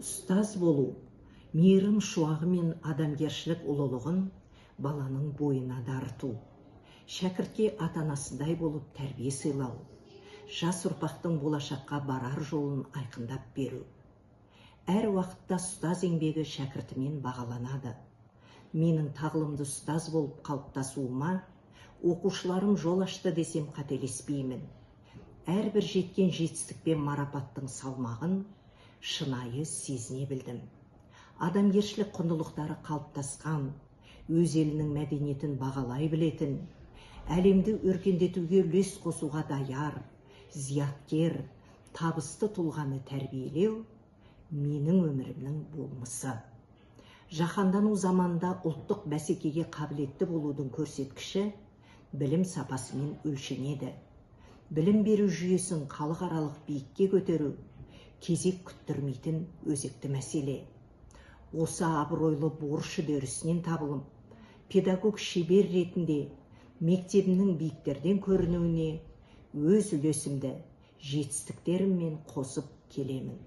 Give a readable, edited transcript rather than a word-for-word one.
Ұстаз болу, мейірім шуағы мен адамгершілік ұлылығын баланың бойына дарыту, шәкіртке ата-анасындай болып тәрбие сыйлау, жас ұрпақтың болашаққа барар жолын айқындап беру. Әр уақытта ұстаз еңбегі шәкіртімен бағаланады. Менің тағылымды ұстаз болып қалыптасуыма оқушыларым жол ашты десем қателеспеймін. Әрбір жеткен жетістік пен марапаттың салмағын шынайы сезіне білдім. Адамгершілік құндылықтары қалыптасқан, өз елінің мәдениетін бағалай білетін, әлемді өркендетуге үлес қосуға даяр, зияткер, табысты тұлғаны тәрбиелеу менің өмірімнің болмысы. Жаһандану заманында ұлттық бәсекеге қабілетті болудың көрсеткіші білім сапасымен өлшенеді. Білім беру жүйесін халықаралық биікке көтеру кезек күттірмейтін өзекті мәселе. Осы абыройлы борыш үдерісінен табылып, педагог шебер ретінде мектебімнің биіктерден көрінуіне өз үлесімді жетістіктеріммен қосып келемін.